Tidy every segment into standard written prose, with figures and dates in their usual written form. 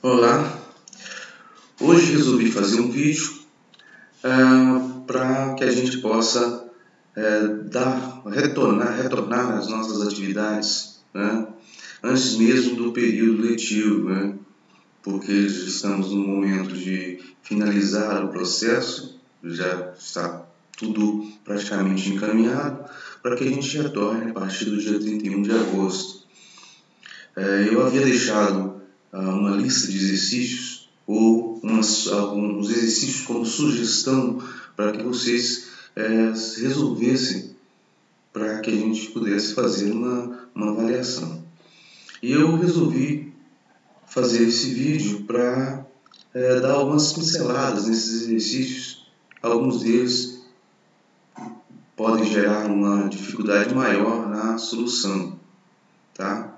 Olá, hoje resolvi fazer um vídeo para que a gente possa retornar às nossas atividades, né? Antes mesmo do período letivo, né? Porque estamos no momento de finalizar o processo, já está tudo praticamente encaminhado para que a gente retorne a partir do dia 31 de agosto. Eu havia deixado uma lista de exercícios ou alguns exercícios como sugestão para que vocês resolvessem, para que a gente pudesse fazer uma avaliação. E eu resolvi fazer esse vídeo para dar algumas pinceladas nesses exercícios. Alguns deles podem gerar uma dificuldade maior na solução, tá?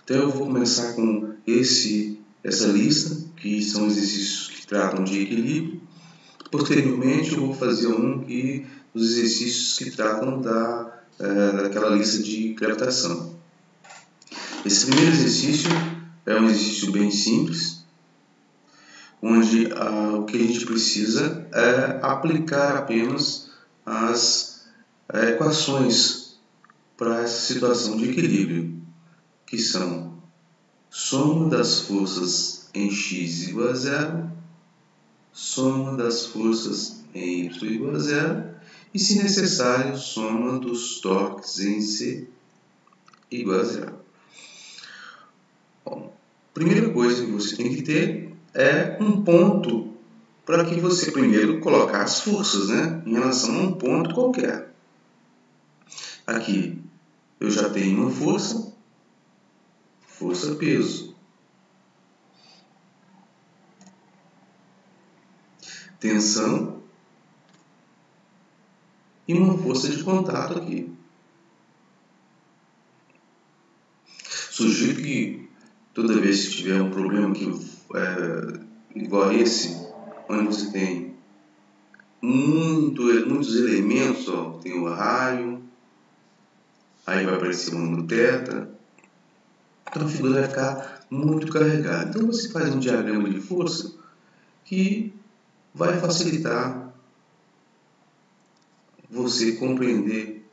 Então eu vou começar com essa lista, que são exercícios que tratam de equilíbrio. Posteriormente eu vou fazer dos exercícios que tratam daquela lista de gravitação. Esse primeiro exercício é um exercício bem simples, onde o que a gente precisa é aplicar apenas as equações para essa situação de equilíbrio, que são soma das forças em x igual a zero, soma das forças em y igual a zero e, se necessário, soma dos torques em C igual a zero. Bom, primeira coisa que você tem que ter é um ponto para que você primeiro colocar as forças, né, em relação a um ponto qualquer. Aqui eu já tenho uma força, força-peso. Tensão e uma força de contato aqui. Sugiro que toda vez que tiver um problema igual a esse, onde você tem muitos elementos, tem o raio, aí vai aparecer um número θ, então a figura vai ficar muito carregada. Então você faz um diagrama de força que vai facilitar você compreender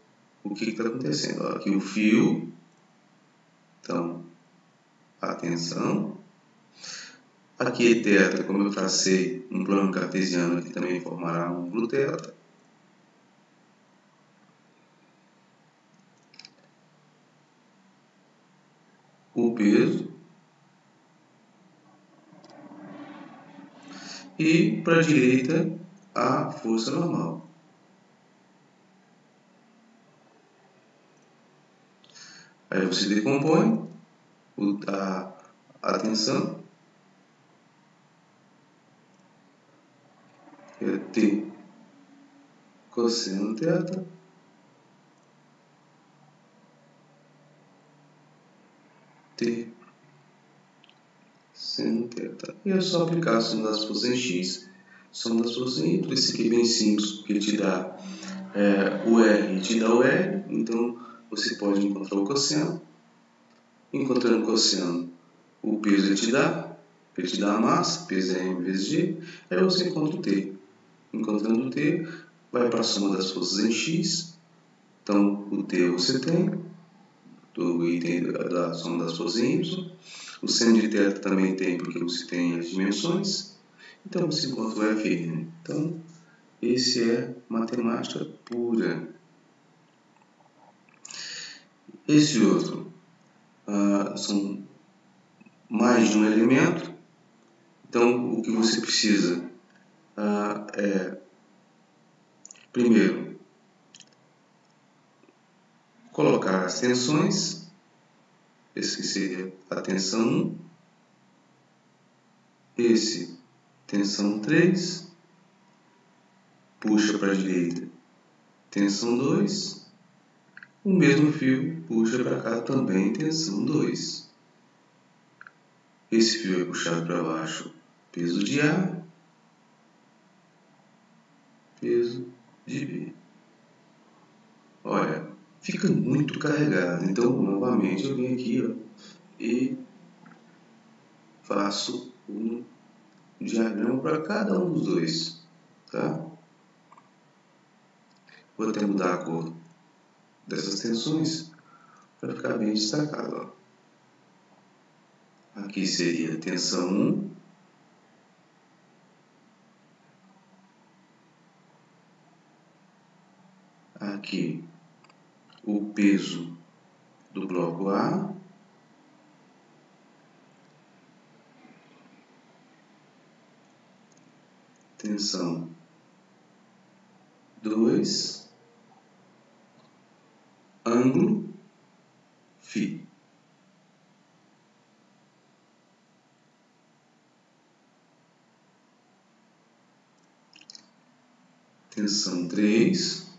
o que está acontecendo. Aqui o fio, então a tensão. Aqui θ, como eu tracei um plano cartesiano, aqui também formará um ângulo θ. O peso. E para a direita, a força normal. Aí você decompõe a tensão, que é T cosseno θ, T seno θ. E é só aplicar a soma das forças em x, soma das forças em y. Esse aqui é bem simples, porque te dá o R e te dá o R, então você pode encontrar o cosseno. Encontrando o cosseno, o peso ele te dá a massa, peso é m vezes g, aí você encontra o t. Encontrando o t, vai para a soma das forças em x, então o t você tem, do item da soma das forças em y, o seno de θ também tem, porque você tem as dimensões, então você encontra o Fn. Então, esse é matemática pura. Esse outro são mais de um elemento, então o que você precisa é, primeiro, colocar as tensões. Esse seria a tensão 1, esse tensão 3, puxa para a direita, tensão 2, o mesmo fio puxa para cá também, tensão 2. Esse fio é puxado para baixo, peso de A, peso de B. Olha, fica muito carregado, então novamente eu venho aqui e faço um diagrama para cada um dos dois, tá? Vou até mudar a cor dessas tensões para ficar bem destacado, ó. Aqui seria tensão 1, aqui o peso do bloco A, tensão 2, ângulo φ. Tensão 3,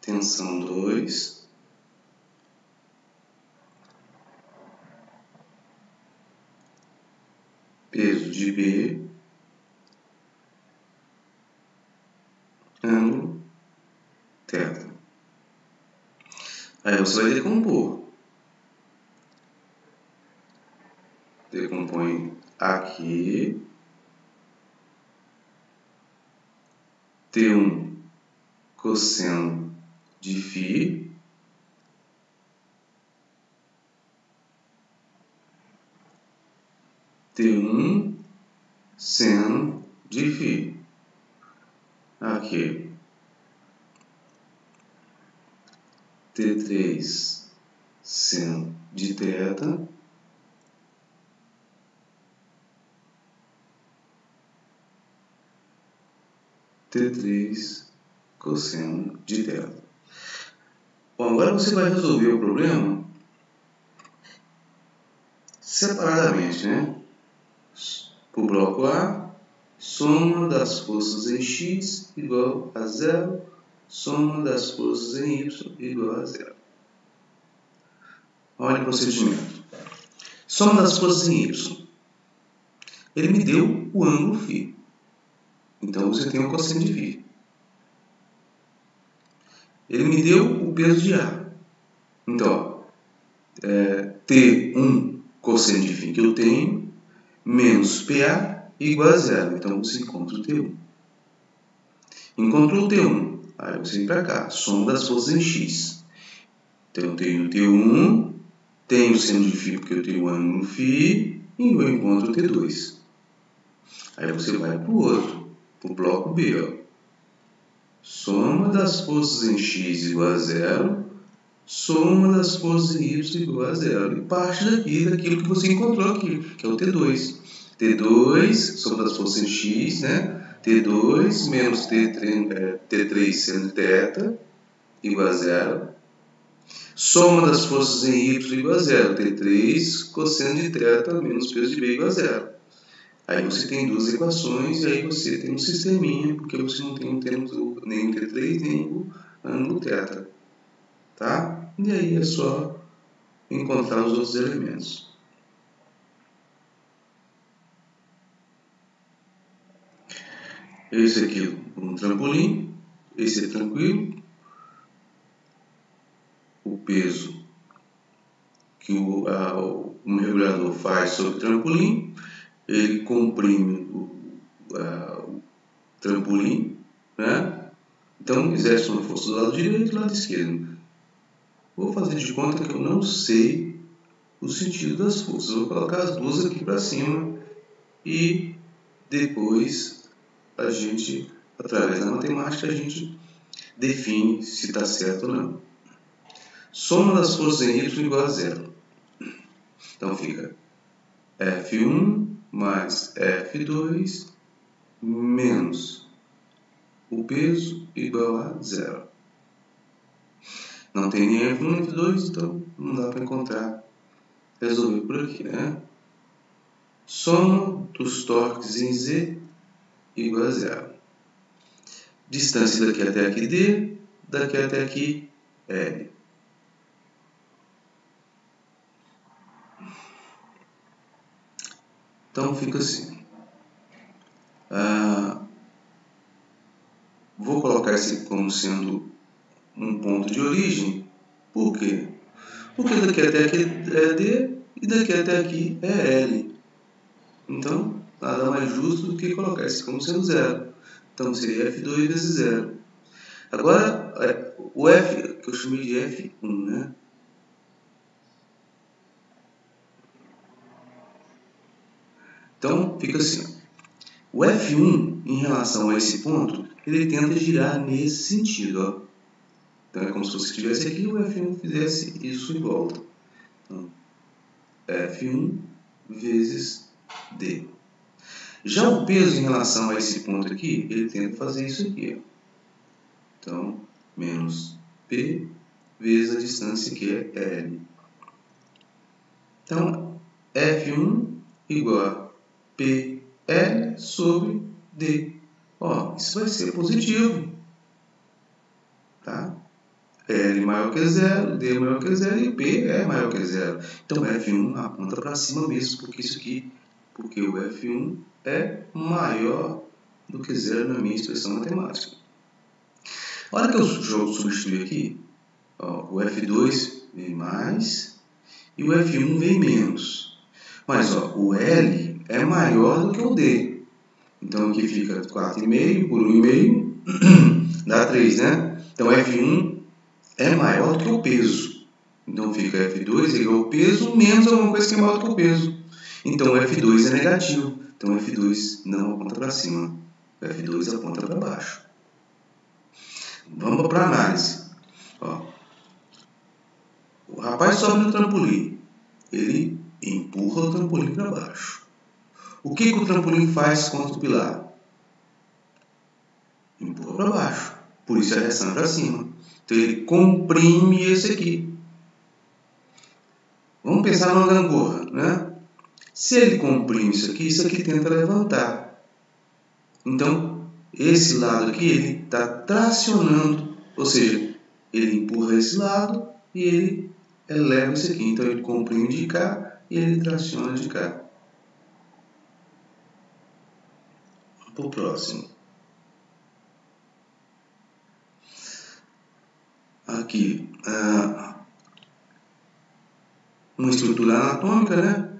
tensão 2, peso de B, ângulo θ. Aí você vai decompor. Decompõe aqui T1 cosseno de φ T1 seno de φ. Aqui T3 seno de θ T3 cosseno de θ. Bom, agora você vai resolver o problema separadamente, né? Para o bloco A, soma das forças em x igual a 0, soma das forças em y igual a 0. Olha o procedimento. Soma das forças em y. Ele me deu o ângulo φ. Então, você tem o cosseno de φ. Ele me deu o peso de A. Então, T1 cosseno de φ que eu tenho, menos PA igual a 0. Então, você encontra o T1. Encontrou o T1. Aí você vem para cá. Soma das forças em x. Então, eu tenho o T1, tenho o seno de φ porque eu tenho o ângulo φ, e eu encontro o T2. Aí você vai para o outro, para o bloco B. Ó. Soma das forças em x igual a 0, soma das forças em y igual a 0. E parte daquilo que você encontrou aqui, que é o T2. T2, soma das forças em x, né? T2 menos T3 seno de θ igual a 0. Soma das forças em y igual a 0. T3 cosseno de θ menos peso de B igual a 0. Aí você tem duas equações e aí você tem um sisteminha, porque você não tem nem o T3 nem o ângulo θ. Tá? E aí é só encontrar os outros elementos. Esse aqui é um trampolim, esse é tranquilo. O peso que o mergulhador faz sobre o trampolim, ele comprime o trampolim, né? Então exerce uma força do lado direito e do lado esquerdo. Vou fazer de conta que eu não sei o sentido das forças. Vou colocar as duas aqui para cima e depois a gente, através da matemática, a gente define se está certo ou não. Soma das forças em y igual a 0. Então fica F1 mais F2 menos o peso igual a 0. Não tem nem F1 nem F2, então não dá para encontrar, resolver por aqui, né? Soma dos torques em Z igual a 0. Distância daqui até aqui D, daqui até aqui L. Então fica assim. Vou colocar esse como sendo um ponto de origem, Por quê? Porque daqui até aqui é D e daqui até aqui é L. Então, nada mais justo do que colocar isso como sendo zero. Então, seria F2 vezes zero. Agora, o F, que eu chamei de F1, né? Então, fica assim. O F1, em relação a esse ponto, ele tenta girar nesse sentido. Ó. Então, é como se você estivesse aqui e o F1 fizesse isso em volta. Então, F1 vezes D. Já o peso em relação a esse ponto aqui, ele tenta fazer isso aqui. Ó. Então, menos P vezes a distância que é L. Então, F1 igual a PL sobre D. Ó, isso vai ser positivo. Tá? L maior que zero, D maior que zero e P é maior que zero. Então, F1 aponta para cima mesmo, porque o F1 é maior do que zero na minha expressão matemática. A hora que eu substituir aqui, ó, o F2 vem mais e o F1 vem menos. Mas ó, o L é maior do que o D. Então aqui fica 4,5 por 1,5 dá 3, né? Então F1 é maior do que o peso. Então fica F2 igual ao peso menos alguma coisa que é maior do que o peso. Então F2 é negativo. Então F2 não aponta para cima. F2 aponta para baixo. Vamos para a análise. Ó, o rapaz sobe no trampolim. Ele empurra o trampolim para baixo. O que o trampolim faz contra o pilar? Empurra para baixo. Por isso a reação é para cima. Então ele comprime esse aqui. Vamos pensar numa gangorra, né? Se ele comprime isso aqui tenta levantar. Então, esse lado aqui, ele está tracionando. Ou seja, ele empurra esse lado e ele eleva isso aqui. Então, ele comprime de cá e ele traciona de cá. Vamos para o próximo. Aqui, uma estrutura anatômica, né?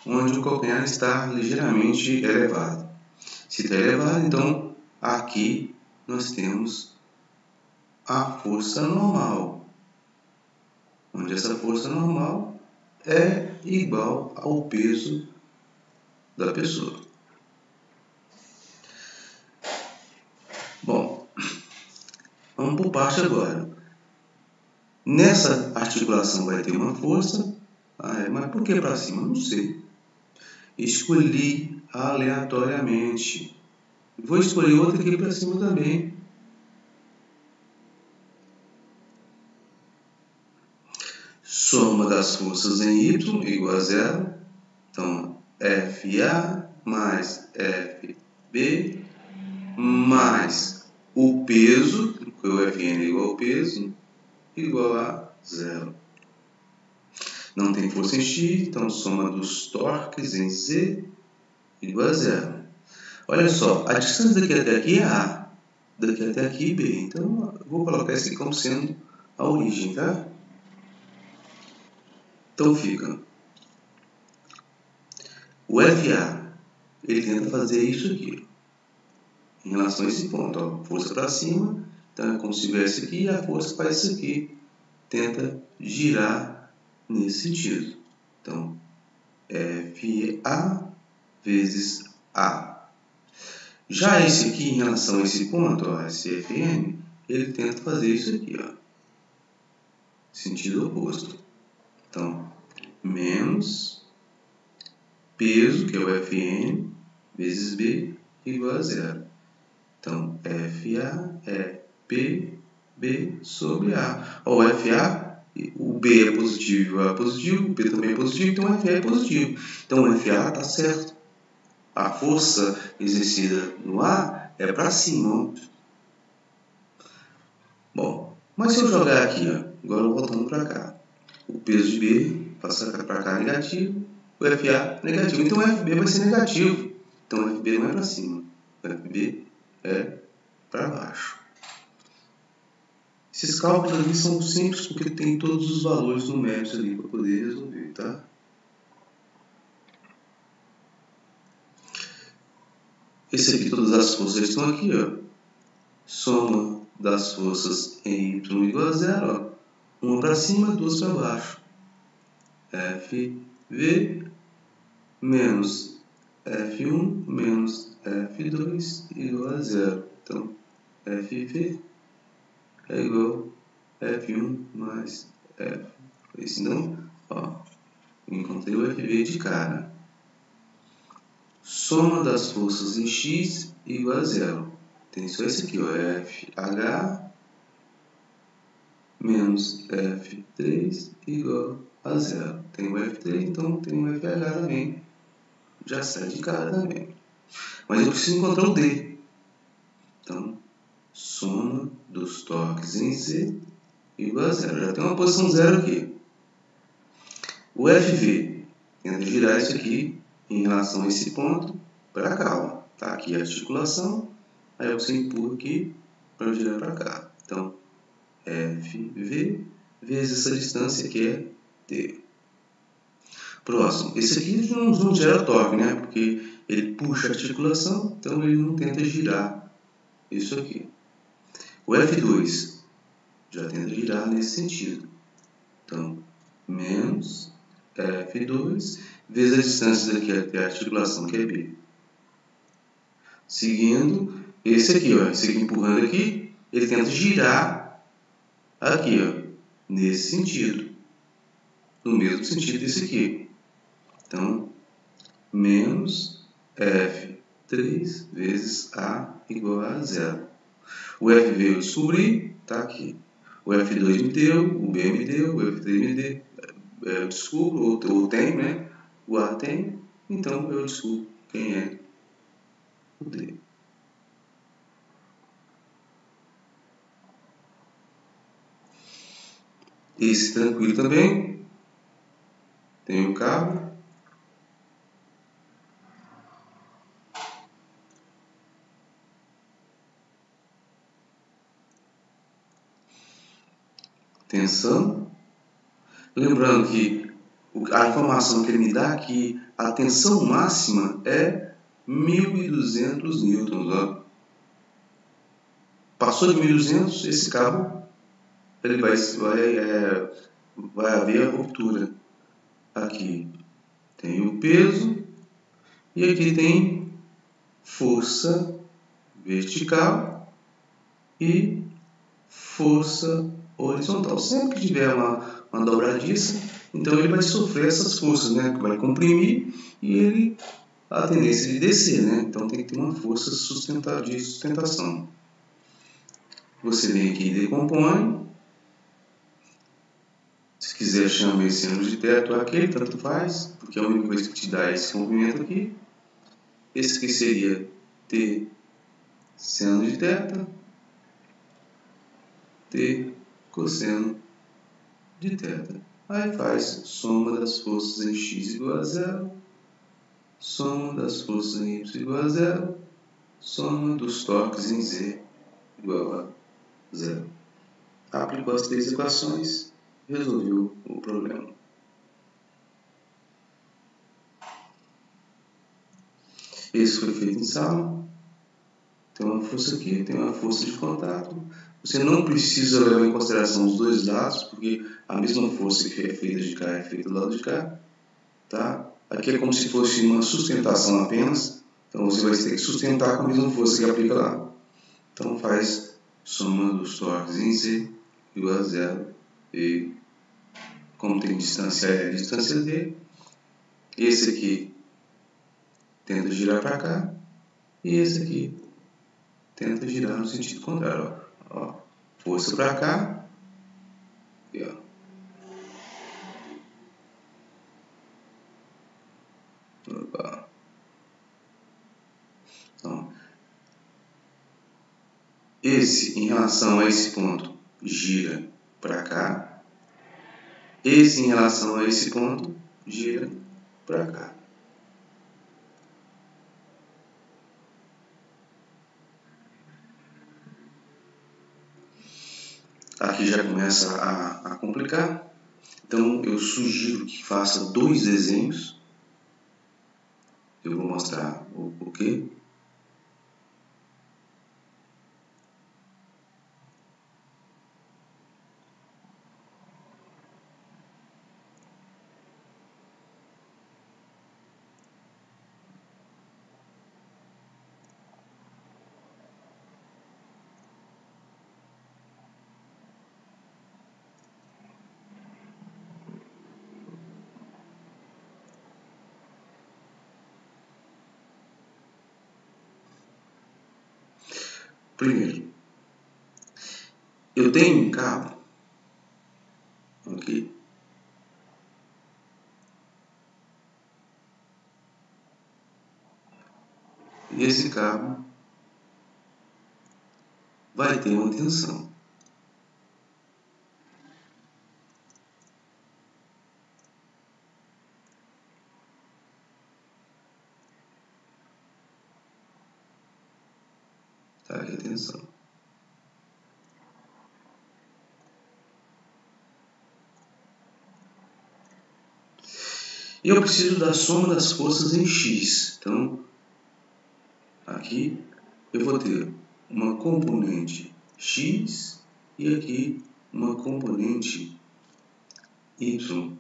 Onde o calcanhar está ligeiramente elevado. Se está elevado, então aqui nós temos a força normal, onde essa força normal é igual ao peso da pessoa. Bom, vamos por parte agora. Nessa articulação vai ter uma força, mas por que para cima? Não sei. Escolhi aleatoriamente. Vou escolher outra aqui para cima também. Soma das forças em Y igual a zero. Então, FA mais FB mais o peso, porque o Fn é igual ao peso, igual a zero. Não tem força em X, então soma dos torques em Z igual a zero. Olha só, a distância daqui até aqui é A, daqui até aqui B. Então, eu vou colocar isso aqui como sendo a origem, tá? Então fica o FA, ele tenta fazer isso aqui, em relação a esse ponto, ó, força para cima, então é como se estivesse aqui e a força faz isso aqui, tenta girar nesse sentido. Então, FA vezes A. Já esse aqui, em relação a esse ponto, ó, esse Fn, ele tenta fazer isso aqui, ó, sentido oposto. Então, menos peso, que é o Fn, vezes B, igual a zero. Então, FA é PB sobre A. Ó, o FA, o B é positivo e o A é positivo, o P também é positivo, então o FA é positivo. Então, o FA está certo. A força exercida no A é para cima. Bom, mas se eu jogar aqui, ó, agora voltando para cá, o peso de B passa para cá negativo, o FA negativo. Então, o FB vai ser negativo. Então, o FB não é para cima, o FB é para baixo. Esses cálculos ali são simples porque tem todos os valores numéricos ali para poder resolver, tá? Esse aqui, todas as forças estão aqui, ó. Soma das forças em y igual a zero, ó. Uma para cima, duas para baixo. FV menos F1 menos F2 igual a zero. Então, FV é igual a F1 mais F2. Então, ó, encontrei o FV de cara. Soma das forças em X igual a zero. Tem só esse aqui, ó, FH menos F3 igual a zero. Tem o F3, então tem o FH também. Já sai de cara também. Mas eu preciso encontrar o D. Então, soma dos torques em Z igual a zero. Já tem uma posição zero aqui. O FV, tenta girar isso aqui em relação a esse ponto para cá. Ó. Tá aqui a articulação, aí você empurra aqui para girar para cá. Então, FV vezes essa distância que é T. Próximo. Esse aqui não gera torque, né? Porque ele puxa a articulação, então ele não tenta girar isso aqui. O F2 já tenta girar nesse sentido. Então, menos F2 vezes a distância daqui até a articulação, que é B. Seguindo, esse aqui, ó, esse aqui empurrando aqui, ele tenta girar aqui, ó, nesse sentido. No mesmo sentido desse aqui. Então, menos F3 vezes A igual a zero. O FV eu descobri, está aqui. O F2 me deu, o B me deu, o F3 me deu. Eu descubro, ou tem, né? O A tem, então eu descubro quem é o D. Esse tranquilo também. Tem o cabo. Tensão. Lembrando que a informação que ele me dá é que a tensão máxima é 1.200 newtons. Ó. Passou de 1.200, esse cabo ele vai haver a ruptura. Aqui tem o peso e aqui tem força vertical e força horizontal. Sempre que tiver uma dobradiça, então ele vai sofrer essas forças, né? Vai comprimir e ele a tendência de descer, né? Então tem que ter uma força de sustentação. Você vem aqui e decompõe. Se quiser, chama esse ângulo de teto ou aquele, tanto faz, porque a única coisa que te dá é esse comprimento aqui. Esse aqui seria T seno de θ, T cosseno de θ. Aí faz soma das forças em x igual a zero, soma das forças em y igual a zero, soma dos torques em z igual a zero. Aplicou as três equações, resolveu o problema. Esse foi feito em sala. Tem uma força aqui, tem uma força de contato. Você não precisa levar em consideração os dois lados, porque a mesma força que é feita de cá é feita do lado de cá. Tá? Aqui é como se fosse uma sustentação apenas. Então você vai ter que sustentar com a mesma força que aplica lá. Então faz soma dos torques em Z igual a zero. E como tem distância E e distância D, esse aqui tenta girar para cá e esse aqui tenta girar no sentido contrário. Ó. Força para cá e ó. Opa. Então, esse em relação a esse ponto gira para cá, esse em relação a esse ponto gira para cá. aqui já começa a complicar. Então eu sugiro que faça 2 desenhos. Eu vou mostrar o porquê. Primeiro, eu tenho um cabo, ok? E esse cabo vai ter uma tensão. Tá aqui a tensão. E eu preciso da soma das forças em X. Então, aqui eu vou ter uma componente X e aqui uma componente Y.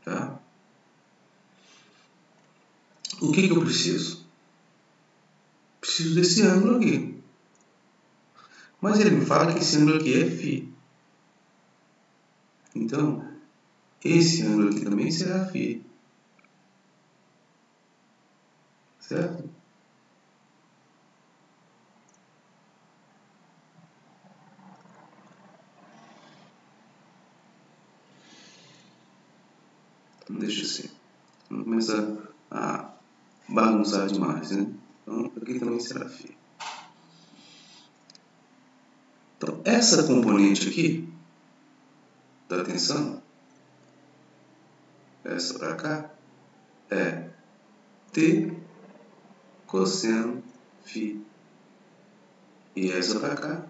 Tá? O que eu preciso? Preciso desse ângulo aqui. Mas ele me fala que esse ângulo aqui é φ. Então, esse ângulo aqui também será φ. Certo? Então, deixa assim. Vamos começar a bagunçar demais, né? Então, aqui também será φ. Então, essa componente aqui da tensão, essa para cá, é T cosseno φ. E essa para cá,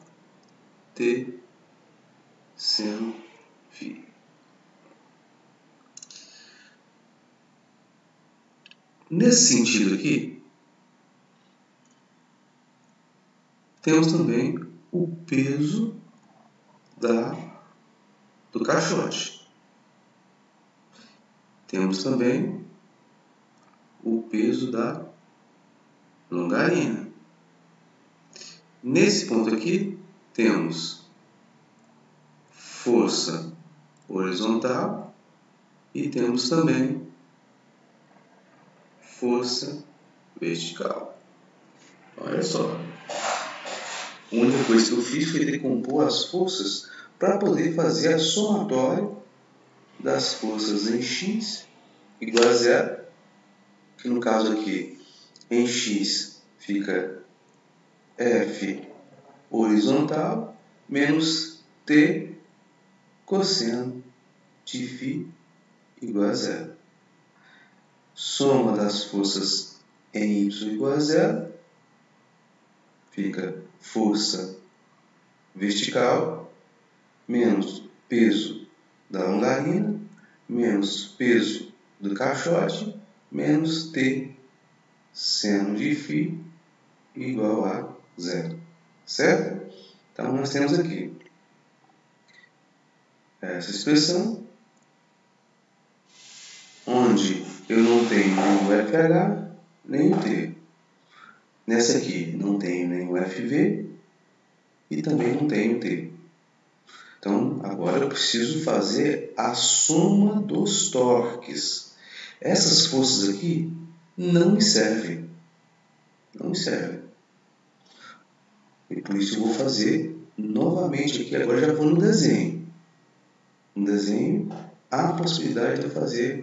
T seno φ. Nesse sentido aqui, temos também o peso do caixote. Temos também o peso da longarina. Nesse ponto aqui, temos força horizontal e temos também força vertical. Olha só. A única coisa que eu fiz foi decompor as forças para poder fazer a somatória das forças em X igual a zero, que no caso aqui, em X fica F horizontal menos T cosseno de φ igual a zero. Soma das forças em Y igual a zero, fica força vertical menos peso da longarina menos peso do caixote menos T seno de φ igual a zero. Certo? Então, nós temos aqui essa expressão, onde eu não tenho nem o FH, nem o T. Nessa aqui, não tenho nem o FV e também não tenho o T. Então, agora eu preciso fazer a soma dos torques. Essas forças aqui não me servem. Não me servem. E por isso eu vou fazer novamente aqui. Agora já vou no desenho. No desenho, há a possibilidade de eu fazer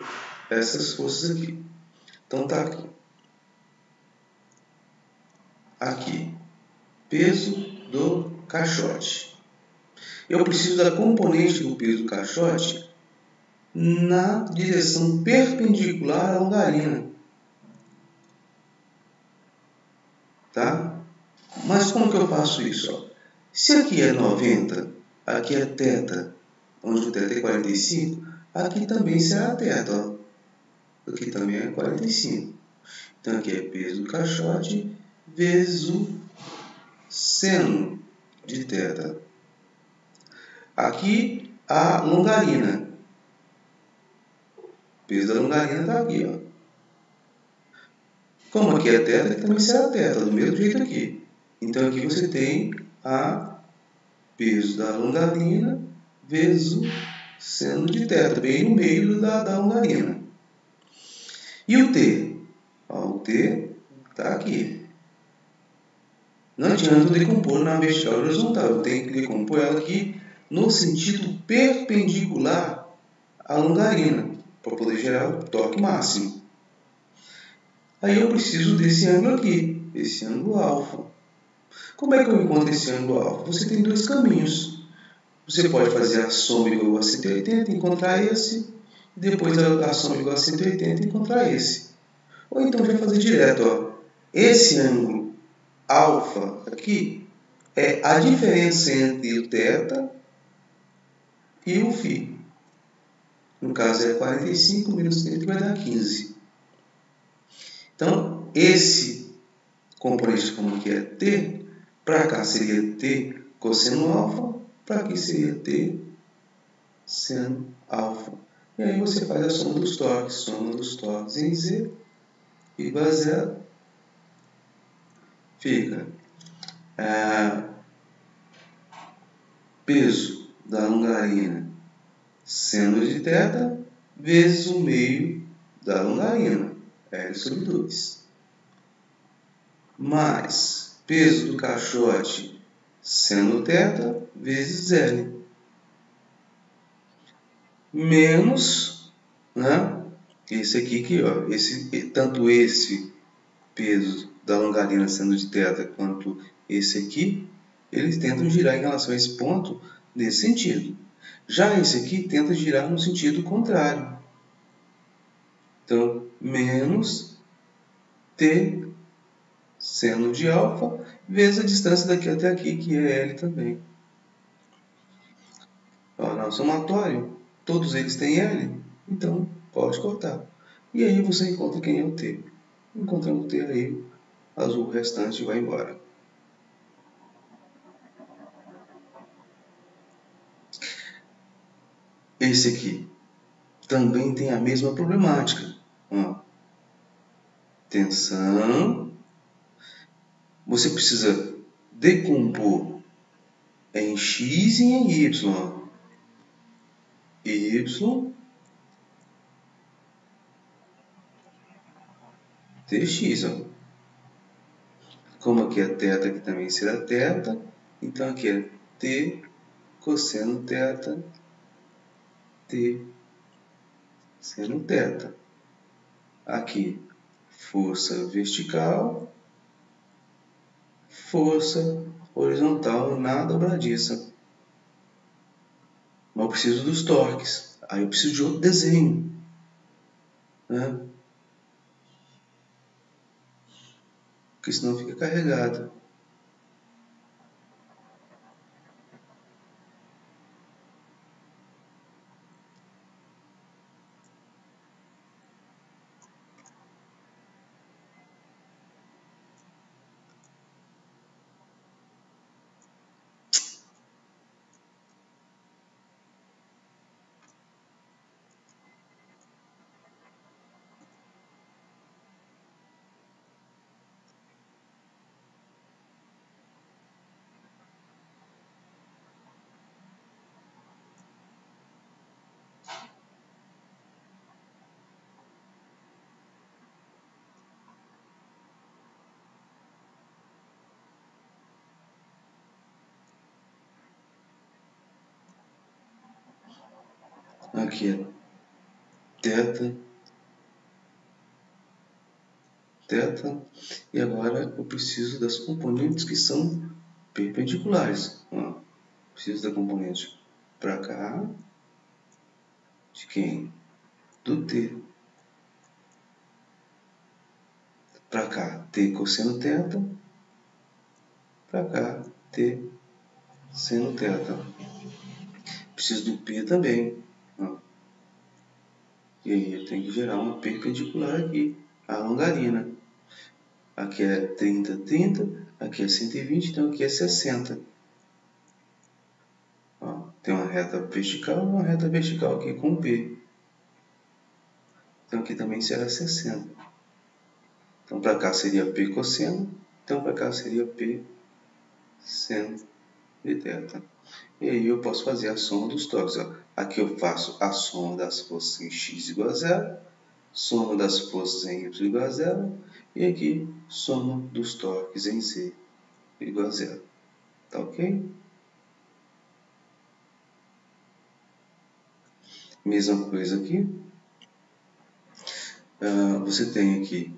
essas forças aqui. Então tá aqui. Aqui, peso do caixote. Eu preciso da componente do peso do caixote na direção perpendicular à longarina. Tá? Mas como que eu faço isso? Ó? Se aqui é 90, aqui é θ, onde o θ é 45, aqui também será θ. Ó. Aqui também é 45. Então aqui é peso do caixote vezes o seno de θ. Aqui a longarina. O peso da longarina está aqui. Ó. Como aqui é θ, aqui também será θ, do mesmo jeito aqui. Então aqui você tem a peso da longarina vezes o seno de θ, bem no meio da longarina. E o T? Ó, o T está aqui. Não adianta eu decompor na vertical horizontal, eu tenho que decompor ela aqui no sentido perpendicular à longarina, para poder gerar o torque máximo. Aí eu preciso desse ângulo aqui, esse ângulo alfa. Como é que eu encontro esse ângulo alfa? Você tem dois caminhos. Você pode fazer a soma igual a 180 e encontrar esse, e depois a soma igual a 180 e encontrar esse. Ou então já fazer direto. Ó. Esse ângulo alfa aqui é a diferença entre o θ e o φ. No caso é 45 menos 30 vai dar 15. Então, esse componente como que é t, para cá seria t cosseno alfa, para aqui seria t seno alfa. E aí você faz a soma dos torques em Z igual a zero. Fica peso da longarina seno de θ vezes o meio da longarina, L sobre 2. Mais peso do caixote seno θ vezes L. Menos, né, esse aqui, ó, tanto esse peso da longarina seno de θ quanto esse aqui, eles tentam girar em relação a esse ponto nesse sentido. Já esse aqui tenta girar no sentido contrário. Então, menos t seno de alfa vezes a distância daqui até aqui, que é L também. Ó, no somatório, todos eles têm L, então pode cortar. E aí você encontra quem é o t. Encontrando o t aí, o restante vai embora. Esse aqui também tem a mesma problemática. Ó, tensão. Você precisa decompor em x e em y. Y, dx. Ó. Como aqui é θ, aqui também será θ. Então aqui é t cosseno θ, t seno θ. Aqui, força vertical, força horizontal na dobradiça. Mas eu preciso dos torques. Aí eu preciso de outro desenho. Né? Porque senão fica carregado. Aqui é θ, e agora eu preciso das componentes que são perpendiculares. Ó, preciso da componente para cá De quem? Do T. Para cá, T cosseno θ. Para cá, T seno θ. Preciso do P também. Ó. E aí eu tenho que gerar uma perpendicular aqui, a longarina. Aqui é 30, 30, aqui é 120, então aqui é 60. Ó, tem uma reta vertical e uma reta vertical aqui com P. Então aqui também será 60. Então para cá seria P cosseno, então para cá seria P seno de θ. E aí eu posso fazer a soma dos torques. Ó. Aqui eu faço a soma das forças em x igual a 0, soma das forças em y igual a 0, e aqui soma dos torques em z igual a 0. Tá ok? Mesma coisa aqui. Você tem aqui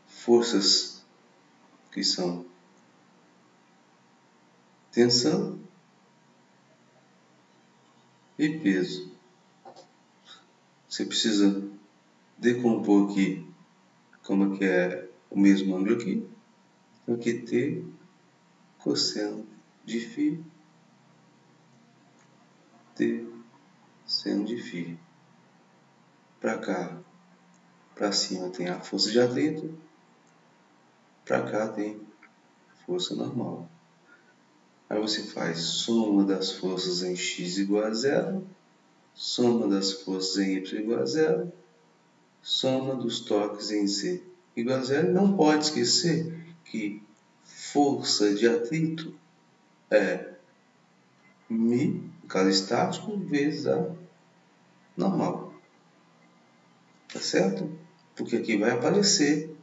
forças que são tensão e peso. Você precisa decompor aqui como é que é o mesmo ângulo aqui. Então aqui T cosseno de φ, T seno de φ. Para cá, para cima tem a força de atrito, para cá tem força normal. Aí você faz soma das forças em x igual a 0, soma das forças em y igual a 0, soma dos torques em z igual a 0. Não pode esquecer que força de atrito é μ, no caso estático, vezes a normal. Tá certo? Porque aqui vai aparecer,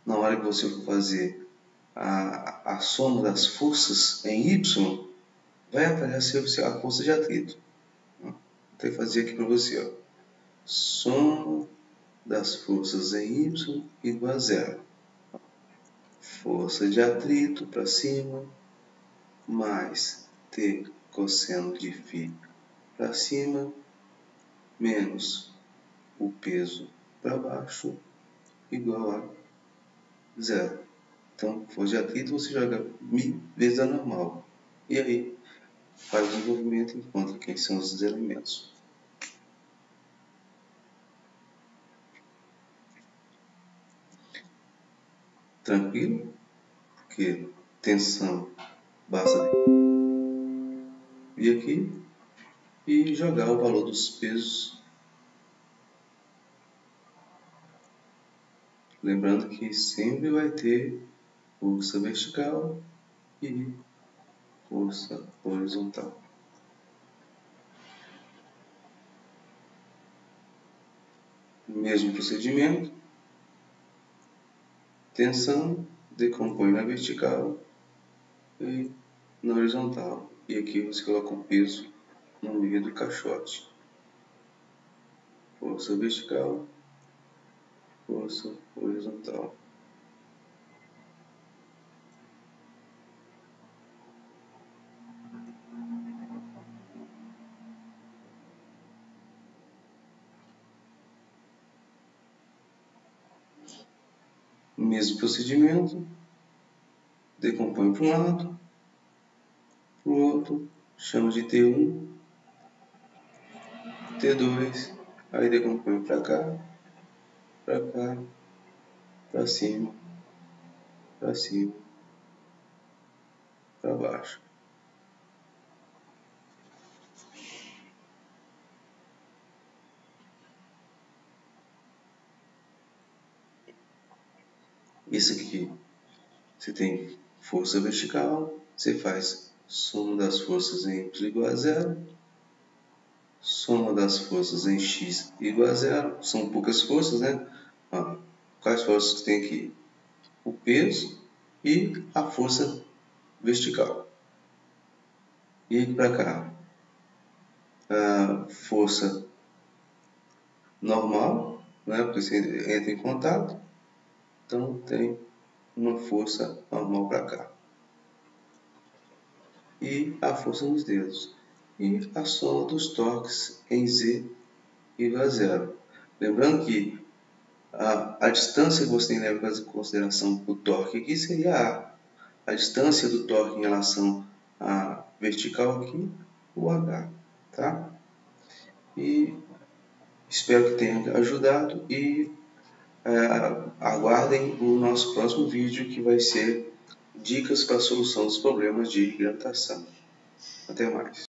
na hora que você for fazer a soma das forças em y, vai aparecer a força de atrito. Vou ter que fazer aqui para você. Ó. Soma das forças em y igual a 0. Força de atrito para cima, mais T cosseno de φ para cima, menos o peso para baixo, igual a 0. Então, força de atrito você joga μ vezes a normal. E aí, faz o desenvolvimento e encontra quem são os elementos. Tranquilo? Porque tensão basta vir aqui e jogar o valor dos pesos. Lembrando que sempre vai ter força vertical e força horizontal. Mesmo procedimento, tensão, decompõe na vertical e na horizontal. E aqui você coloca um peso no meio do caixote. Força vertical, força horizontal. Mesmo procedimento, decompõe para um lado, para o outro, chama de T1, T2, aí decompõe para cá, para cima, para baixo. Isso aqui, você tem força vertical, você faz soma das forças em y igual a 0, soma das forças em x igual a 0, são poucas forças, né? Quais forças que tem aqui? O peso e a força vertical. E aqui para cá, a força normal, né? Porque você entra em contato, então tem uma força normal para cá. E a força nos dedos. E a soma dos torques em Z 0. Lembrando que a distância que você tem que levar em consideração o torque aqui seria a distância do torque em relação à vertical aqui, o H, tá? E espero que tenha ajudado e aguardem o nosso próximo vídeo, que vai ser dicas para a solução dos problemas de gravitação. Até mais.